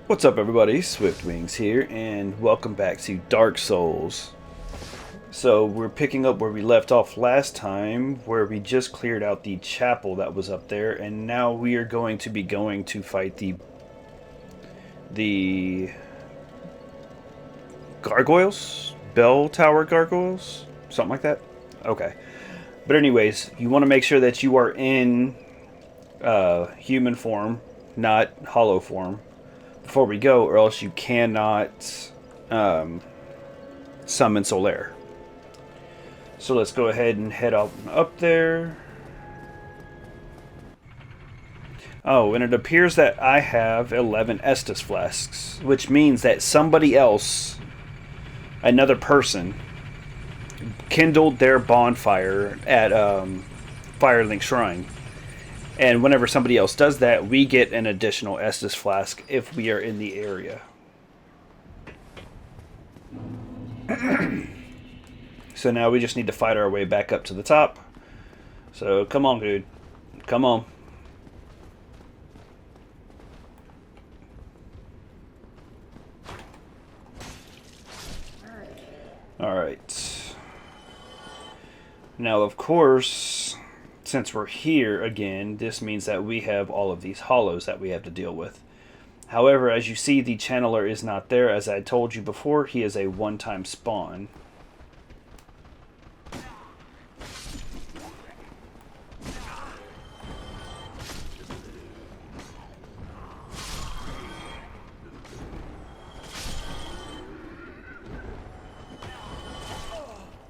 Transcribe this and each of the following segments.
What's up, everybody? Swiftwings here, and welcome back to Dark Souls. So we're picking up where we left off last time, where we just cleared out the chapel that was up there, and now we are going to be going to fight the Gargoyles, Bell Tower Gargoyles, something like that. Okay, but anyways, you want to make sure that you are in human form, not hollow form, before we go, or else you cannot summon Solaire. So let's go ahead and head up there. Oh, and it appears that I have 11 Estus flasks, which means that somebody else, another person, kindled their bonfire at Firelink Shrine. And whenever somebody else does that, we get an additional Estus flask if we are in the area. So now we just need to fight our way back up to the top. So come on, dude. Come on. Alright. Now, of course, since we're here again, this means that we have all of these hollows that we have to deal with. However, as you see, the channeler is not there. As I told you before, he is a one-time spawn.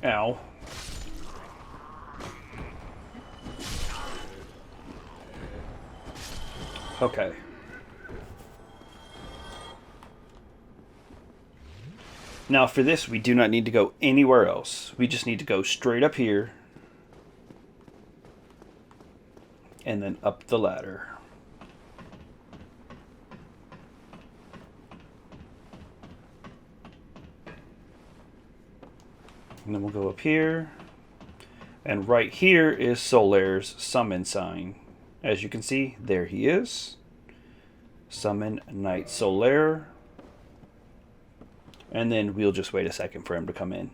Ow. Okay. Now for this, we do not need to go anywhere else. We just need to go straight up here. And then up the ladder. And then we'll go up here. And right here is Solaire's summon sign. As you can see, there he is. Summon Knight Solaire. And then we'll just wait a second for him to come in.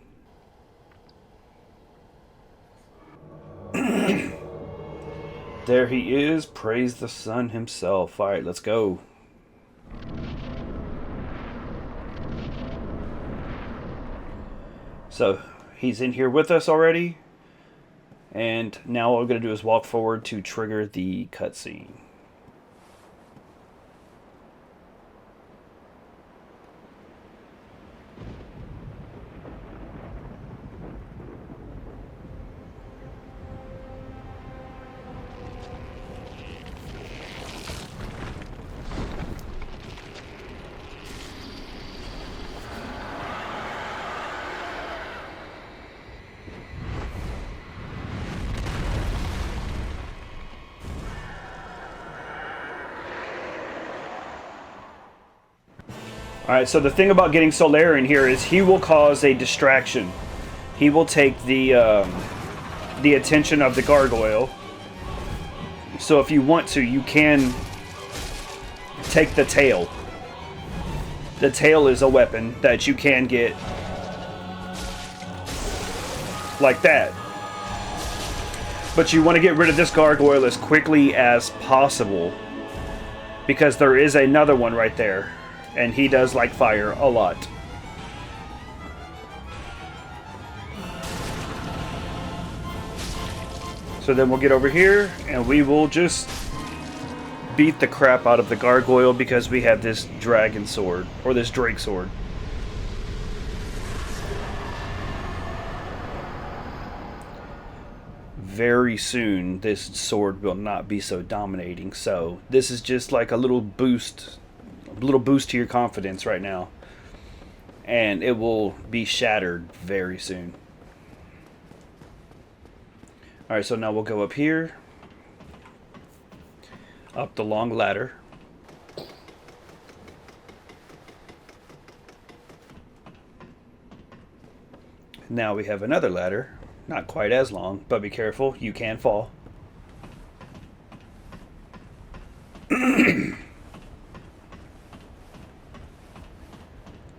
There he is. Praise the sun himself. Alright, let's go. So, he's in here with us already. And now what we're going to do is walk forward to trigger the cutscene. Alright, so the thing about getting Solaire in here is he will cause a distraction. He will take the attention of the gargoyle. So if you want to, you can take the tail. The tail is a weapon that you can get like that. But you want to get rid of this gargoyle as quickly as possible, because there is another one right there. And he does like fire a lot. So then we'll get over here and we will just beat the crap out of the gargoyle because we have this dragon sword, or this drake sword. Very soon this sword will not be so dominating. So this is just like a little boost to your confidence right now, and it will be shattered very soon. Alright, so now we'll go up here, up the long ladder. Now we have another ladder, not quite as long, but be careful, you can fall.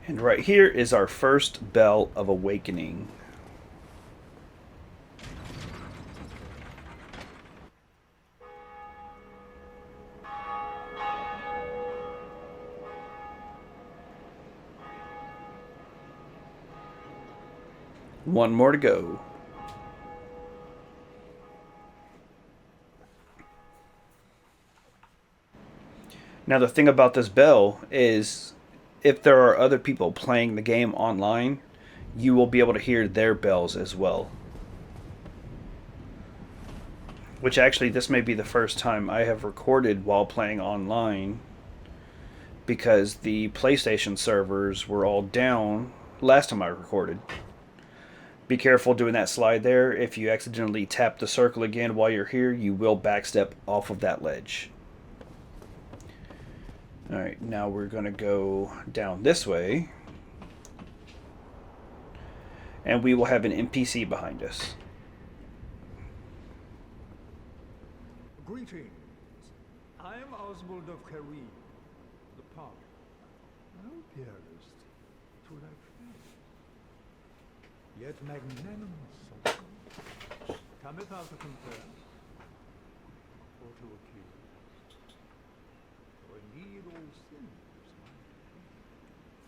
And right here is our first bell of awakening. One more to go. Now the thing about this bell is if there are other people playing the game online, you will be able to hear their bells as well. Which actually, this may be the first time I have recorded while playing online, because the PlayStation servers were all down last time I recorded. Be careful doing that slide there. If you accidentally tap the circle again while you're here, you will backstep off of that ledge. Alright, now we're going to go down this way. And we will have an NPC behind us. Greetings. I am Oswald of Careem, the Park. No dearest to thy friend. Yet magnanimous cometh out to compare, or to accuse, or indeed all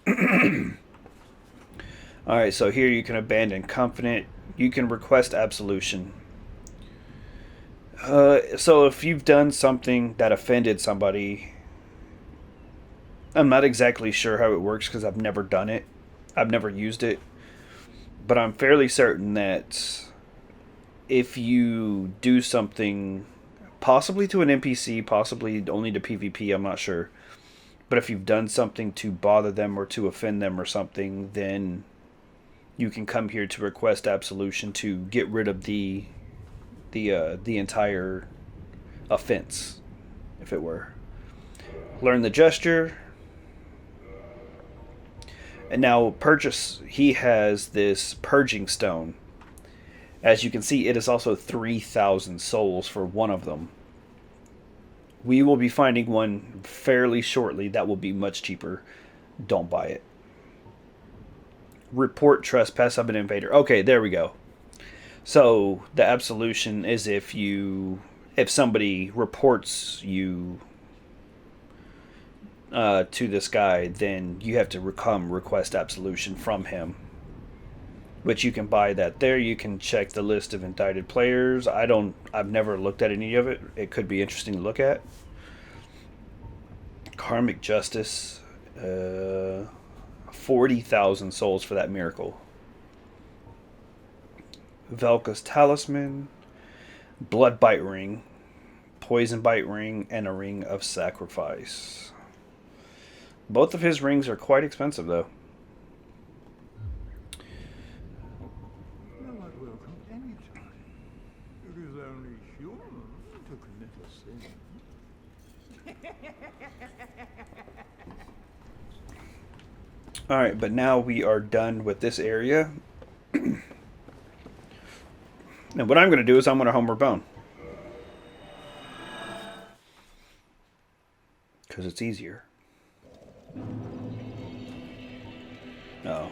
sins. Alright, so here you can abandon confident. You can request absolution. So if you've done something that offended somebody, I'm not exactly sure how it works because I've never done it. I've never used it. But I'm fairly certain that if you do something, possibly to an NPC, possibly only to PvP, I'm not sure. But if you've done something to bother them or to offend them or something, then you can come here to request absolution to get rid of the entire offense, if it were. Learn the gesture. And now purchase, he has this purging stone. As you can see, it is also 3,000 souls for one of them. We will be finding one fairly shortly that will be much cheaper. Don't buy it. Report trespass of an invader. Okay, there we go. So the absolution is if somebody reports you to this guy, then you have to request absolution from him. Which you can buy that there. You can check the list of indicted players. I've never looked at any of it. It could be interesting to look at. Karmic justice. 40,000 souls for that miracle. Velka's talisman, blood bite ring, poison bite ring, and a ring of sacrifice. Both of his rings are quite expensive, though. Thou art welcome any time. It is only human to commit a sin. Alright, but now we are done with this area. And what I'm going to do is I'm going to homeward bound. Because it's easier. Oh.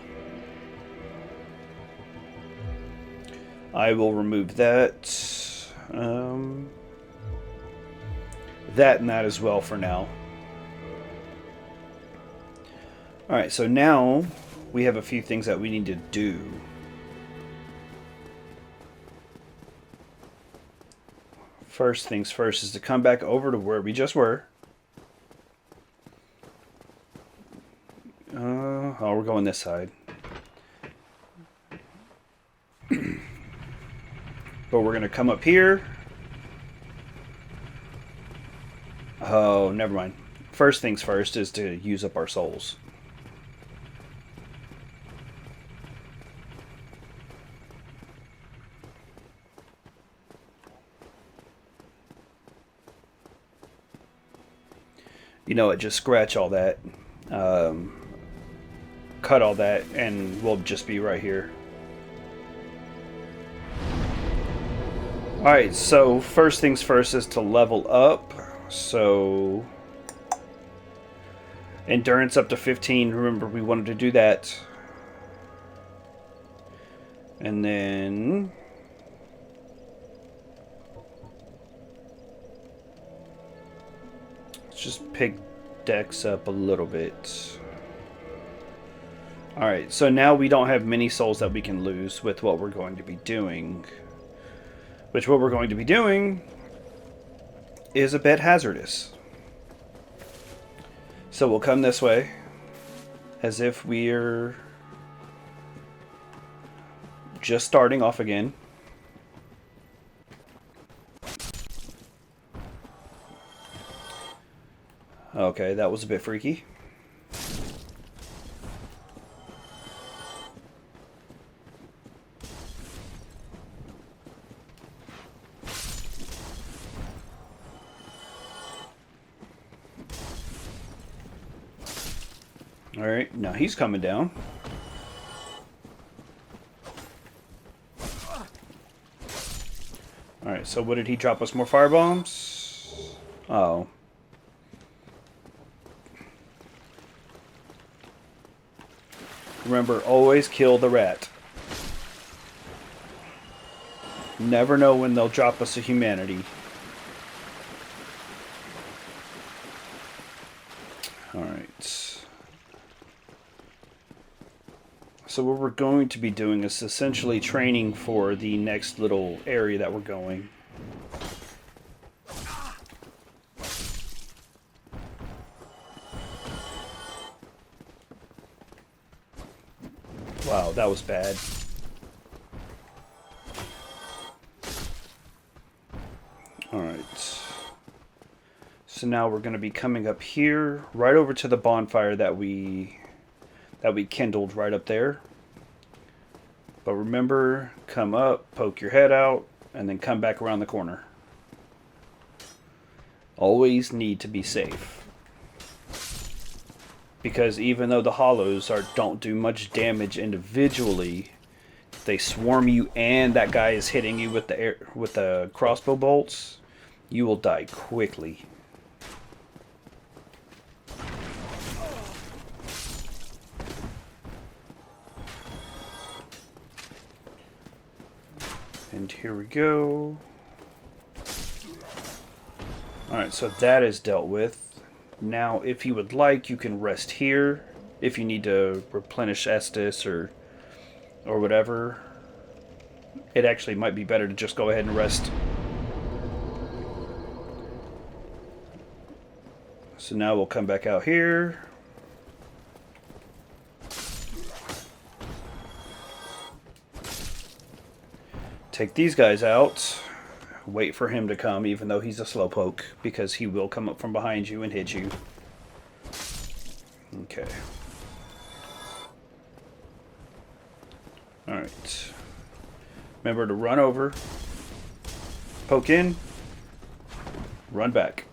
I will remove that. That and that as well for now. Alright, so now we have a few things that we need to do. First things first is to come back over to where we just were. Oh, we're going this side. But we're going to come up here. Oh, never mind. First things first is to use up our souls. You know what, just scratch all that, cut all that, and we'll just be right here. Alright, so first things first is to level up. So Endurance up to 15. Remember, we wanted to do that. And then... let's just pick Dex up a little bit. Alright, so now we don't have many souls that we can lose with what we're going to be doing. Which what we're going to be doing is a bit hazardous. So we'll come this way as if we're just starting off again. Okay, that was a bit freaky. Alright, now he's coming down. Alright, so what did he drop us? More firebombs? Oh. Remember, always kill the rat. Never know when they'll drop us a humanity. Alright. So what we're going to be doing is essentially training for the next little area that we're going. Wow, that was bad. Alright. So now we're going to be coming up here, right over to the bonfire that we kindled right up there. But remember, come up, poke your head out, and then come back around the corner. Always need to be safe. Because even though the hollows don't do much damage individually, if they swarm you and that guy is hitting you with the crossbow bolts, you will die quickly. And here we go. Alright, so that is dealt with. Now, if you would like, you can rest here. If you need to replenish Estus or whatever. It actually might be better to just go ahead and rest. So now we'll come back out here. Take these guys out. Wait for him to come, even though he's a slowpoke, because he will come up from behind you and hit you. Okay. Alright. Remember to run over, poke in, run back.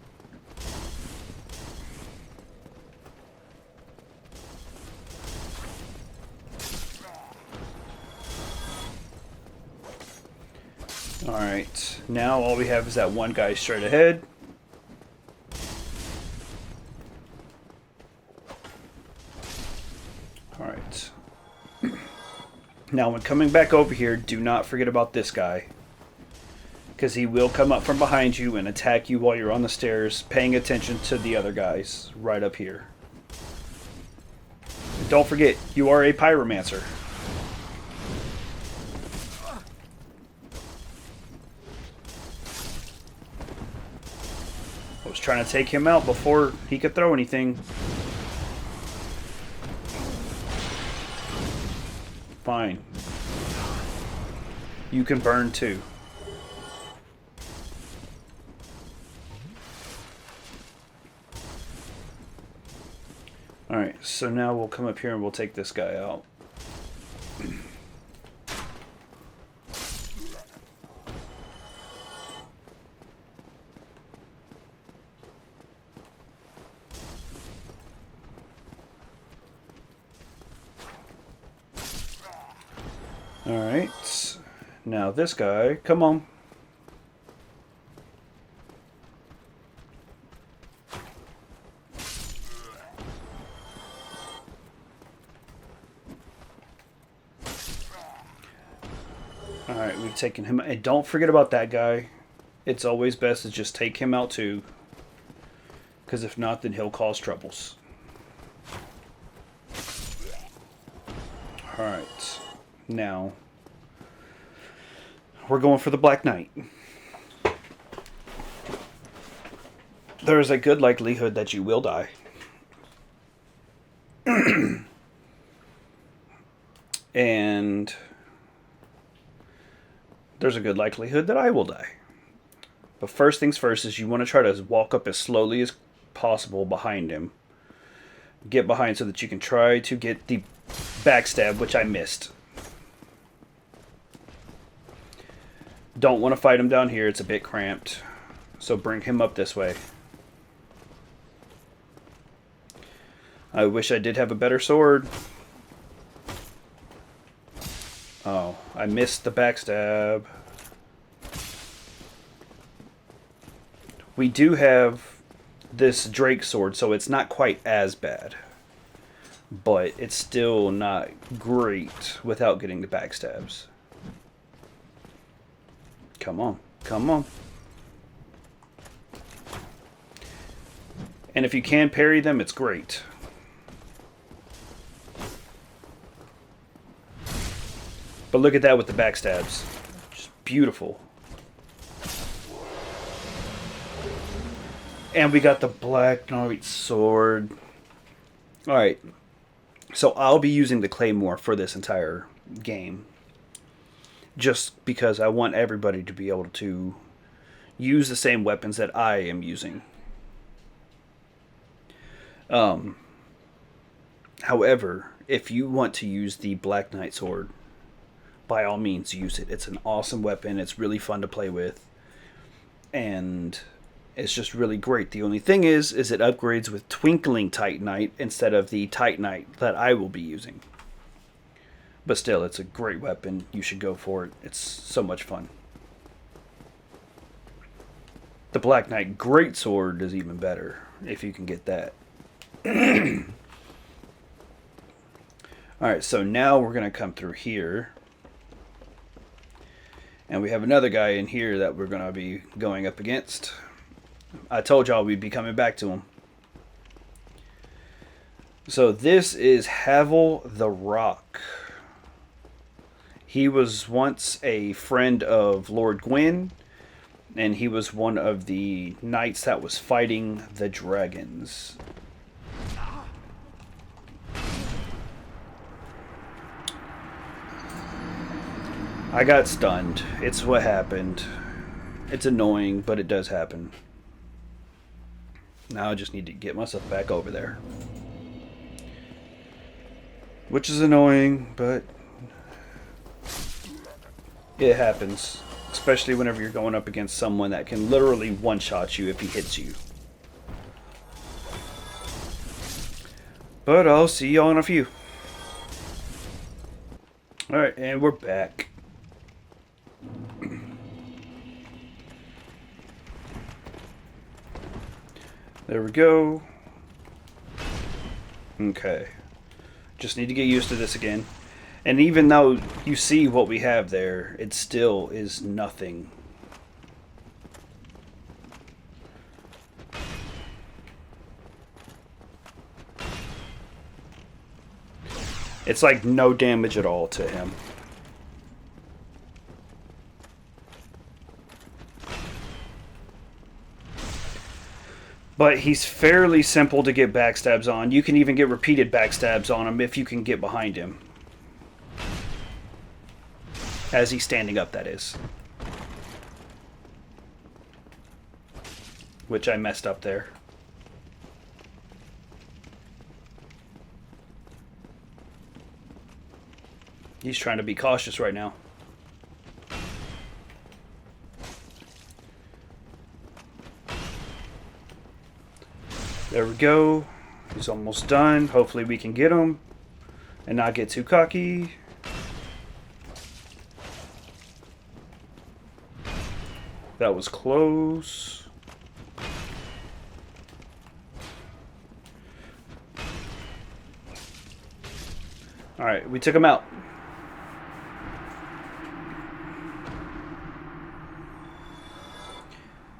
Alright, now all we have is that one guy straight ahead. Alright. Now when coming back over here, do not forget about this guy. Because he will come up from behind you and attack you while you're on the stairs, paying attention to the other guys right up here. And don't forget, you are a pyromancer. I was trying to take him out before he could throw anything. Fine. You can burn too. Alright, so now we'll come up here and we'll take this guy out. Alright, now this guy, come on. Alright, we've taken him. And don't forget about that guy. It's always best to just take him out too. Because if not, then he'll cause troubles. Alright. Now, we're going for the Black Knight. There is a good likelihood that you will die. And there's a good likelihood that I will die. But first things first is you want to try to walk up as slowly as possible behind him. Get behind so that you can try to get the backstab, which I missed. Don't want to fight him down here. It's a bit cramped. So bring him up this way. I wish I did have a better sword. Oh, I missed the backstab. We do have this Drake sword, so it's not quite as bad. But it's still not great without getting the backstabs. Come on, come on. And if you can parry them, it's great. But look at that with the backstabs. Just beautiful. And we got the Black Knight sword. Alright. So I'll be using the Claymore for this entire game. Just because I want everybody to be able to use the same weapons that I am using. However, if you want to use the Black Knight sword, by all means use it. It's an awesome weapon. It's really fun to play with. And it's just really great. The only thing is it upgrades with Twinkling Titanite instead of the Titanite that I will be using. But still, it's a great weapon. You should go for it. It's so much fun. The Black Knight Greatsword is even better, if you can get that. Alright, so now we're going to come through here. And we have another guy in here that we're going to be going up against. I told y'all we'd be coming back to him. So this is Havel the Rock. He was once a friend of Lord Gwyn. And he was one of the knights that was fighting the dragons. I got stunned. It's what happened. It's annoying, but it does happen. Now I just need to get myself back over there. Which is annoying, but it happens. Especially whenever you're going up against someone that can literally one-shot you if he hits you. But I'll see y'all in a few. Alright, and we're back. There we go. Okay. Just need to get used to this again. And even though you see what we have there, it still is nothing. It's like no damage at all to him. But he's fairly simple to get backstabs on. You can even get repeated backstabs on him if you can get behind him. As he's standing up, that is. Which I messed up there. He's trying to be cautious right now. There we go. He's almost done. Hopefully we can get him and not get too cocky. That was close. Alright, we took him out.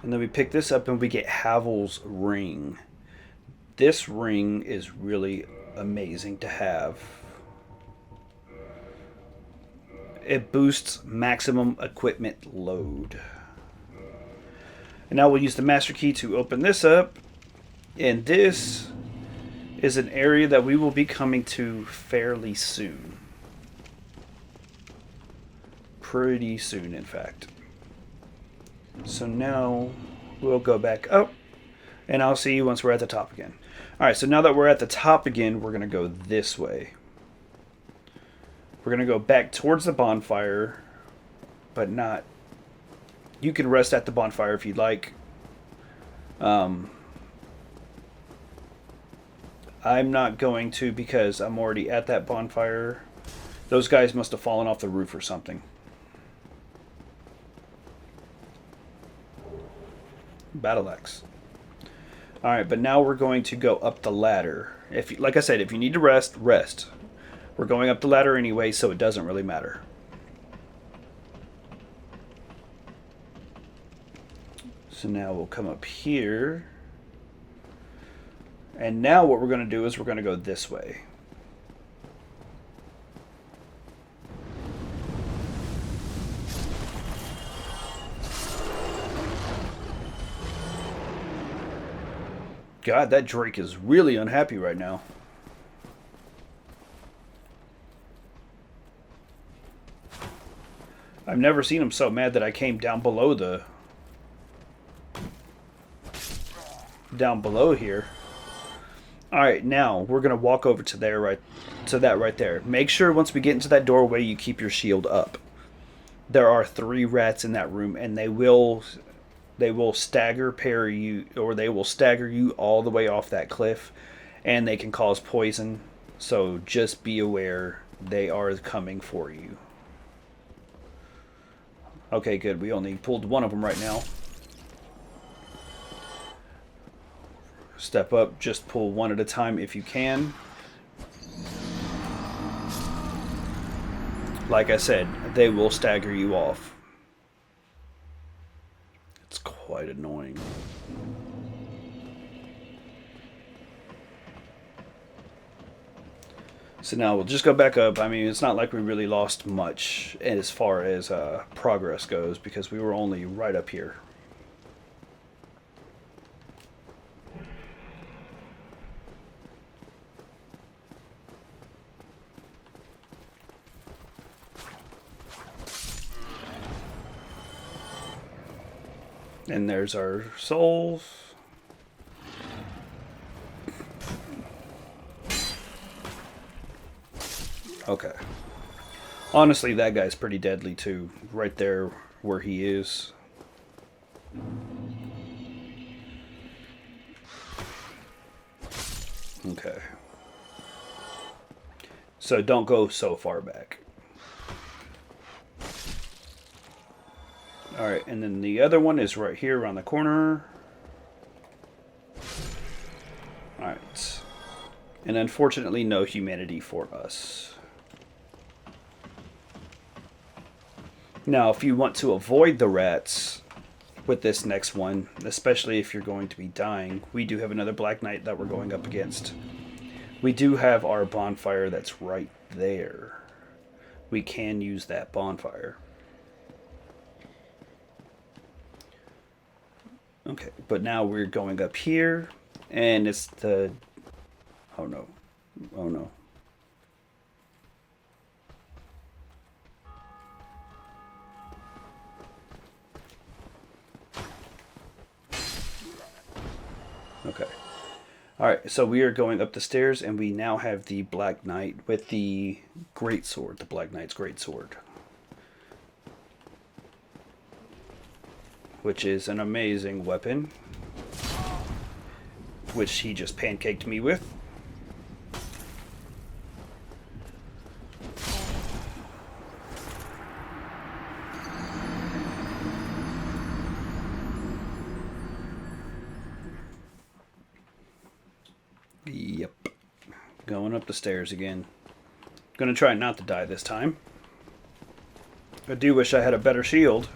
And then we pick this up and we get Havel's ring. This ring is really amazing to have. It boosts maximum equipment load. And now we'll use the master key to open this up. And this is an area that we will be coming to fairly soon. Pretty soon, in fact. So now we'll go back up. And I'll see you once we're at the top again. Alright, so now that we're at the top again, we're going to go this way. We're going to go back towards the bonfire, but not... You can rest at the bonfire if you'd like. I'm not going to because I'm already at that bonfire. Those guys must have fallen off the roof or something. Battle axe. Alright, but now we're going to go up the ladder. Like I said, if you need to rest, rest. We're going up the ladder anyway, so it doesn't really matter. So now we'll come up here. And now what we're going to do is we're going to go this way. God, that Drake is really unhappy right now. I've never seen him so mad that I came down below here. Alright, now we're gonna walk over to that right there. Make sure once we get into that doorway you keep your shield up. There are 3 rats in that room and they will stagger parry you, or they will stagger you all the way off that cliff, and they can cause poison. So just be aware, they are coming for you. Okay, good. We only pulled one of them right now. Step up, just pull one at a time if you can. Like I said, they will stagger you off. It's quite annoying. So now we'll just go back up. I mean, it's not like we really lost much as far as progress goes because we were only right up here. And there's our souls. Okay. Honestly, that guy's pretty deadly too. Right there where he is. Okay. So don't go so far back. Alright, and then the other one is right here around the corner. Alright. And unfortunately, no humanity for us. Now, if you want to avoid the rats with this next one, especially if you're going to be dying, we do have another Black Knight that we're going up against. We do have our bonfire that's right there. We can use that bonfire. Okay, but now we're going up here, and it's the... Oh no. Oh no. Okay. Alright, so we are going up the stairs, and we now have the Black Knight with the greatsword, the Black Knight's greatsword. Which is an amazing weapon. Which he just pancaked me with. Yep. Going up the stairs again. Gonna try not to die this time. I do wish I had a better shield.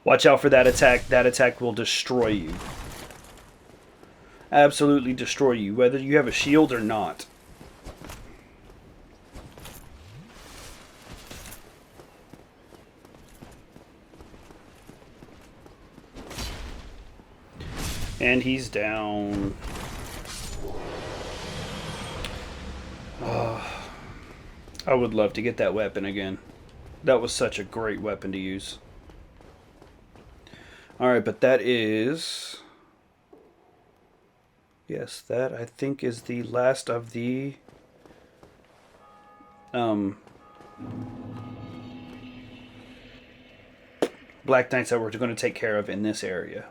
Watch out for that attack. That attack will destroy you. Absolutely destroy you, whether you have a shield or not. And he's down. I would love to get that weapon again. That was such a great weapon to use. Alright, but that is... Yes, that I think is the last of the... Black Knights that we're going to take care of in this area.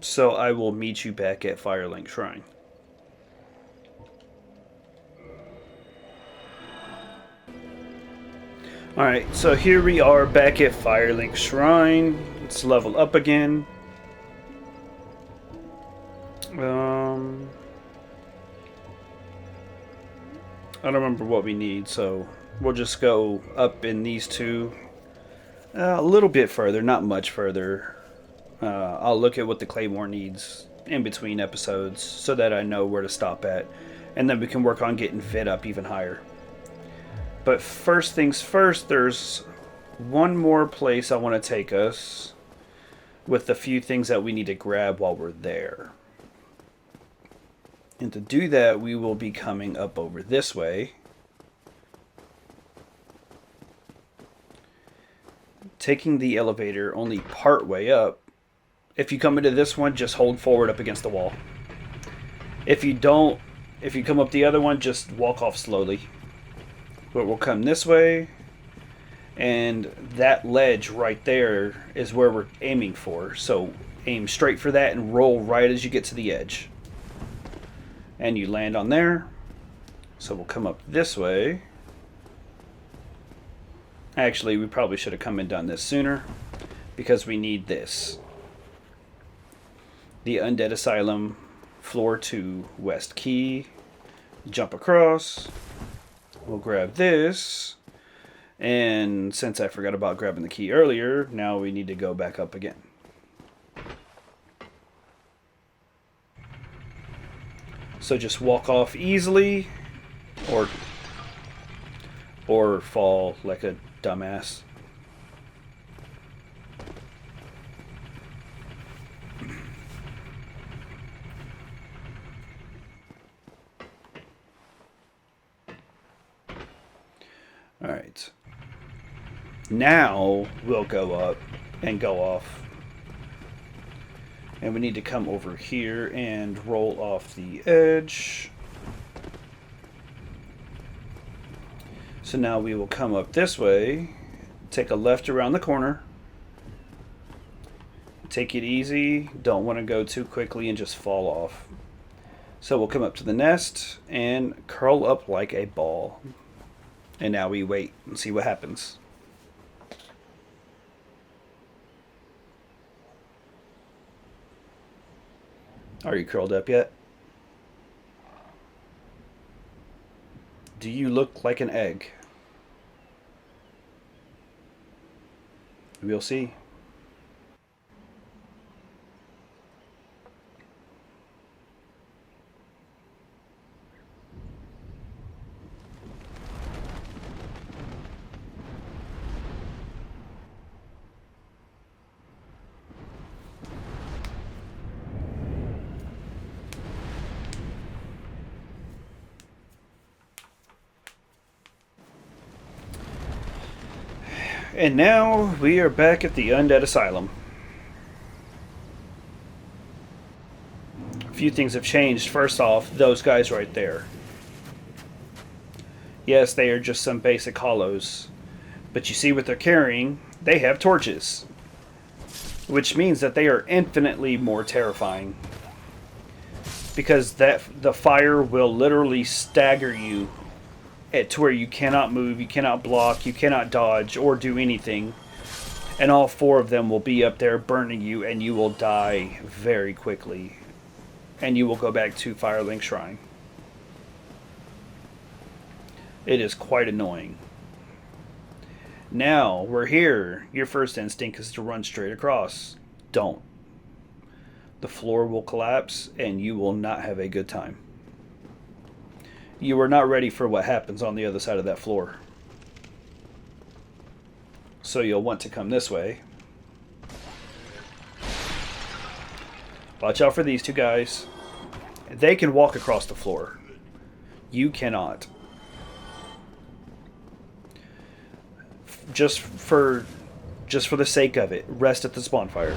So I will meet you back at Firelink Shrine. Alright, so here we are back at Firelink Shrine. Let's level up again. I don't remember what we need, so we'll just go up in these two. A little bit further, not much further. I'll look at what the Claymore needs in between episodes so that I know where to stop at. And then we can work on getting fit up even higher. But first things first, there's one more place I want to take us with the few things that we need to grab while we're there. And to do that, we will be coming up over this way. Taking the elevator only part way up. If you come into this one, just hold forward up against the wall. If you don't, if you come up the other one, just walk off slowly. But we'll come this way, and that ledge right there is where we're aiming for. So aim straight for that and roll right as you get to the edge. And you land on there. So we'll come up this way. Actually, we probably should have come and done this sooner, because we need this. The Undead Asylum, floor 2, West Key. Jump across. We'll grab this. And since I forgot about grabbing the key earlier, now we need to go back up again. So just walk off easily, or fall like a dumbass. Alright. Now we'll go up and go off. And we need to come over here and roll off the edge. So now we will come up this way, take a left around the corner. Take it easy, don't want to go too quickly and just fall off. So we'll come up to the nest and curl up like a ball. And now we wait and see what happens. Are you curled up yet? Do you look like an egg? We'll see. And now we are back at the Undead Asylum. A few things have changed. First off, those guys right there. Yes, they are just some basic hollows. But you see what they're carrying? They have torches. Which means that they are infinitely more terrifying. Because the fire will literally stagger you to where you cannot move, you cannot block, you cannot dodge, or do anything. And all four of them will be up there burning you, and you will die very quickly. And you will go back to Firelink Shrine. It is quite annoying. Now we're here. Your first instinct is to run straight across. Don't. The floor will collapse and you will not have a good time. You are not ready for what happens on the other side of that floor. So you'll want to come this way. Watch out for these two guys. They can walk across the floor. You cannot. Just for the sake of it, rest at the spawn fire.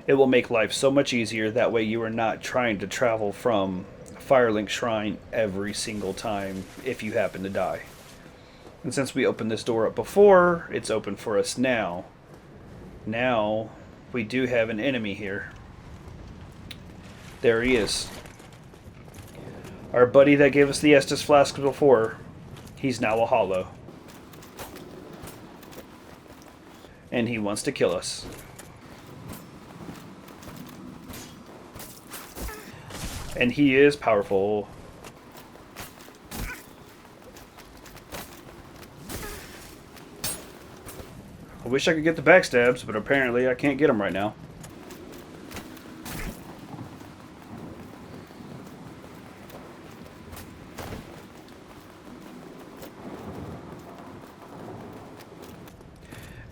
It will make life so much easier. That way you are not trying to travel from Firelink Shrine every single time if you happen to die. And since we opened this door up before, it's open for us now. Now we do have an enemy here. There he is. Our buddy that gave us the Estus flask before, he's now a hollow. And he wants to kill us. And he is powerful. I wish I could get the backstabs, but apparently I can't get them right now.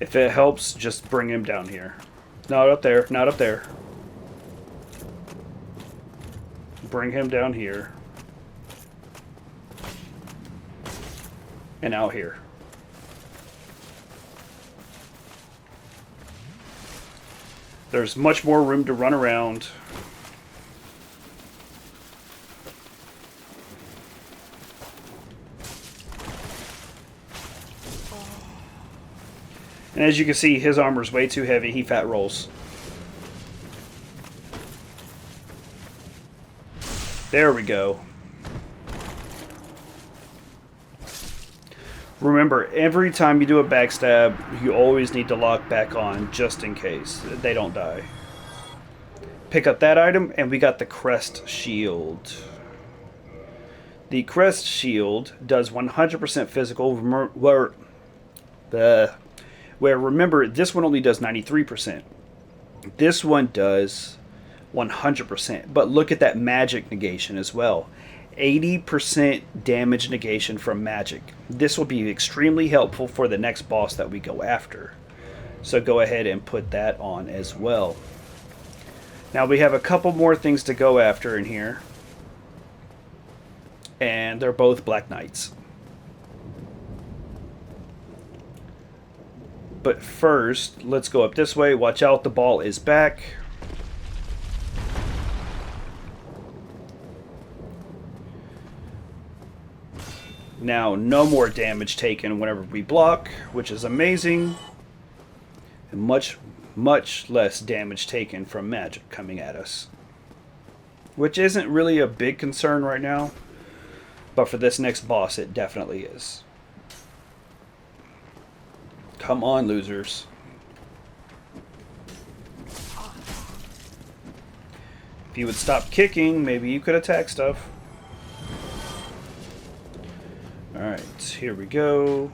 If it helps, just bring him down here. Not up there, not up there. Bring him down here. And out here. There's much more room to run around. And as you can see, his armor's way too heavy. He fat rolls. There we go. Remember, every time you do a backstab, you always need to lock back on just in case they don't die. Pick up that item, and we got the Crest Shield. The Crest Shield does 100% physical, where remember, this one only does 93%. This one does 100%. But look at that magic negation as well. 80% damage negation from magic. This will be extremely helpful for the next boss that we go after. So go ahead and put that on as well. Now we have a couple more things to go after in here. And they're both Black Knights. But first, let's go up this way. Watch out, the ball is back. Now, no more damage taken whenever we block, which is amazing. And much less damage taken from magic coming at us. Which isn't really a big concern right now. But for this next boss, it definitely is. Come on, losers. If you would stop kicking, maybe you could attack stuff. Alright, here we go.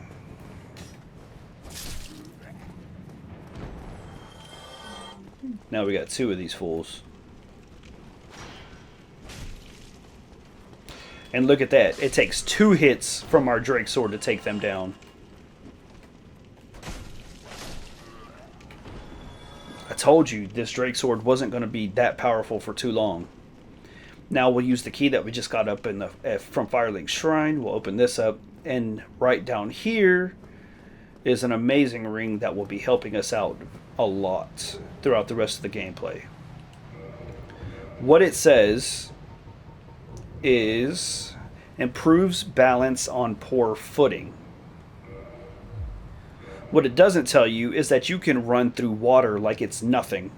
Now we got two of these fools. And look at that. It takes 2 hits from our Drake Sword to take them down. I told you this Drake Sword wasn't going to be that powerful for too long. Now we'll use the key that we just got up in the from Firelink Shrine. We'll open this up, and right down here is an amazing ring that will be helping us out a lot throughout the rest of the gameplay. What it says is improves balance on poor footing. What it doesn't tell you is that you can run through water like it's nothing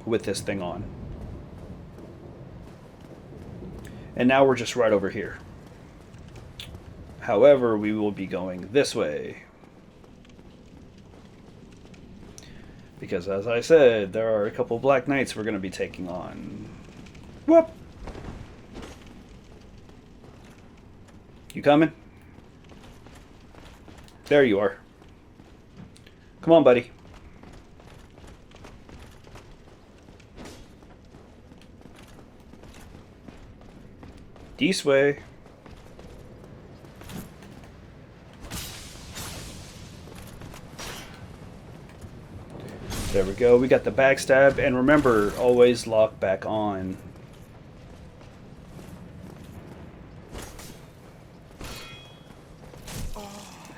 with this thing on. And now we're just right over here. However, we will be going this way. Because as I said, there are a couple Black Knights we're going to be taking on. Whoop! You coming? There you are. Come on, buddy. This way. There we go. We got the backstab. And remember, always lock back on.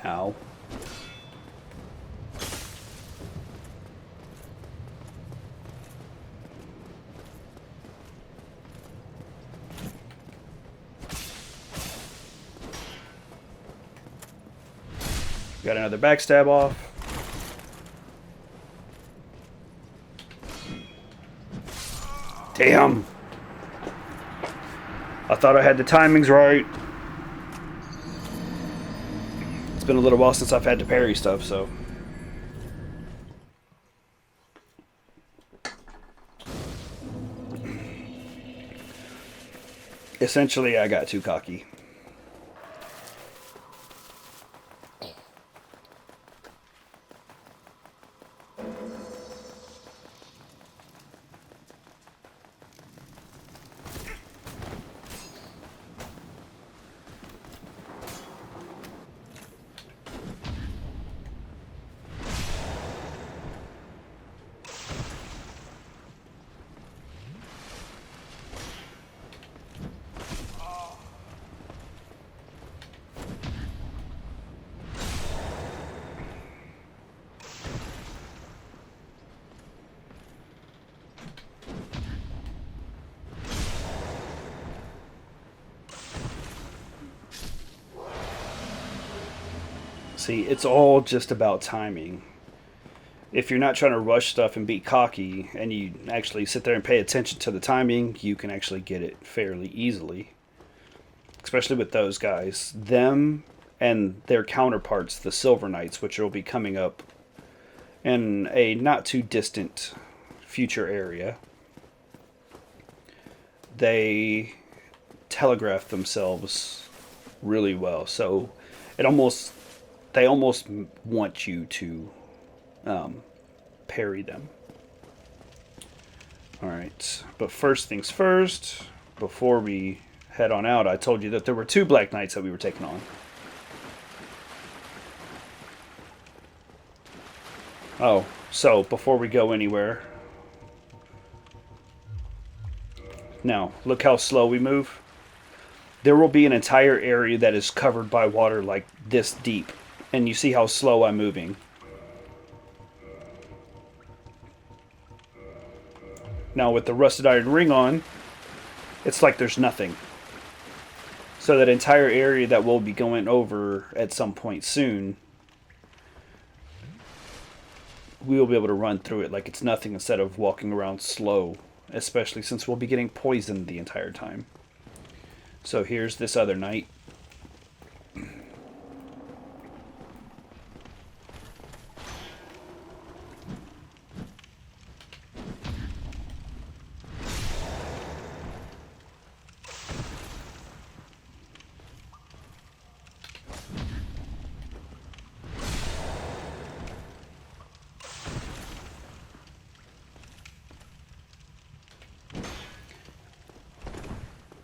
Ow. Got another backstab off. Damn. I thought I had the timings right. It's been a little while since I've had to parry stuff, so. Essentially, I got too cocky. See, it's all just about timing. If you're not trying to rush stuff and be cocky, and you actually sit there and pay attention to the timing, you can actually get it fairly easily. Especially with those guys. Them and their counterparts, the Silver Knights, which will be coming up in a not too distant future area. They telegraph themselves really well. So they almost want you to parry them. Alright, but first things first, before we head on out, I told you that there were 2 Black Knights that we were taking on. Oh, so before we go anywhere, now look how slow we move. There will be an entire area that is covered by water like this deep. And you see how slow I'm moving. Now with the rusted iron ring on, it's like there's nothing. So that entire area that we'll be going over at some point soon, we will be able to run through it like it's nothing instead of walking around slow. Especially since we'll be getting poisoned the entire time. So here's this other knight.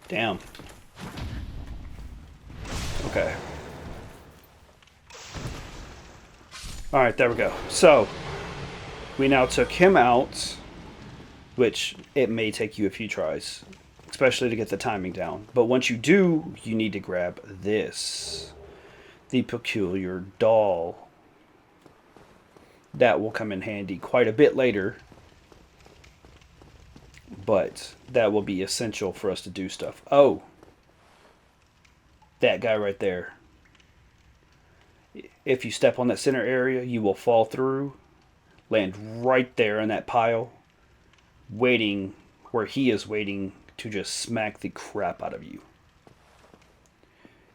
Damn. Okay. Alright, there we go. So, we now took him out, which it may take you a few tries, especially to get the timing down. But once you do, you need to grab this. The peculiar doll. That will come in handy quite a bit later. But that will be essential for us to do stuff. Oh. That guy right there. If you step on that center area, you will fall through. Land right there in that pile. Waiting where he is waiting to just smack the crap out of you.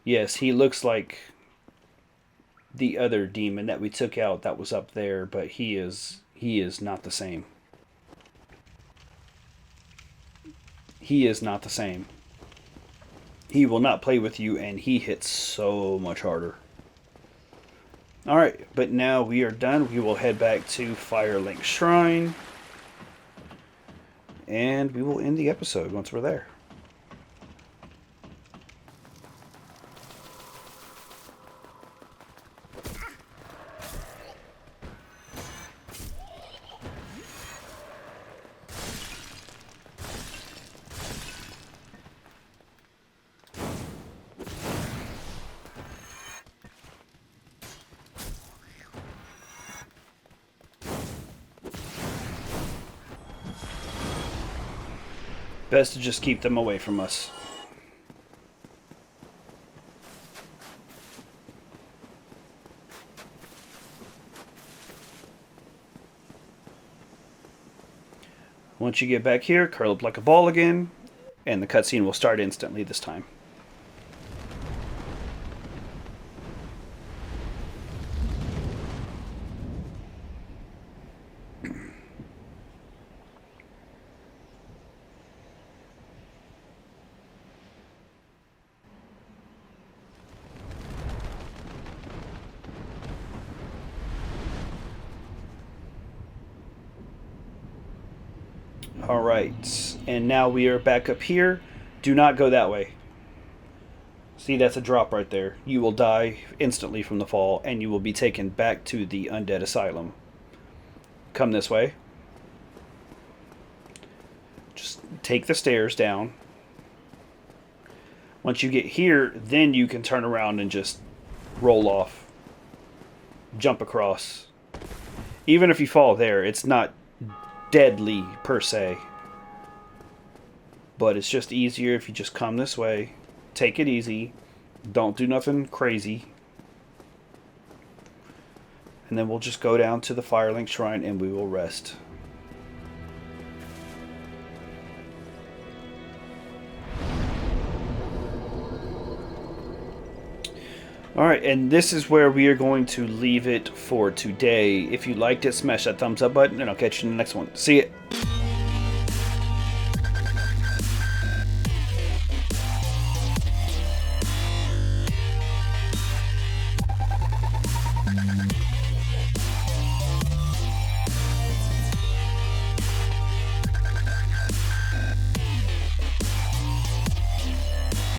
Yes, he looks like the other demon that we took out that was up there. But he is not the same. He is not the same. He will not play with you, and he hits so much harder. Alright, but now we are done. We will head back to Firelink Shrine. And we will end the episode once we're there. Best to just keep them away from us. Once you get back here, curl up like a ball again, and the cutscene will start instantly this time. Alright, and now we are back up here. Do not go that way. See, that's a drop right there. You will die instantly from the fall, and you will be taken back to the Undead Asylum. Come this way. Just take the stairs down. Once you get here, then you can turn around and just roll off. Jump across. Even if you fall there, it's not deadly per se, but it's just easier if you just come this way, take it easy, don't do nothing crazy, and then we'll just go down to the Firelink Shrine and we will rest. Alright, and this is where we are going to leave it for today. If you liked it, smash that thumbs up button, and I'll catch you in the next one. See ya!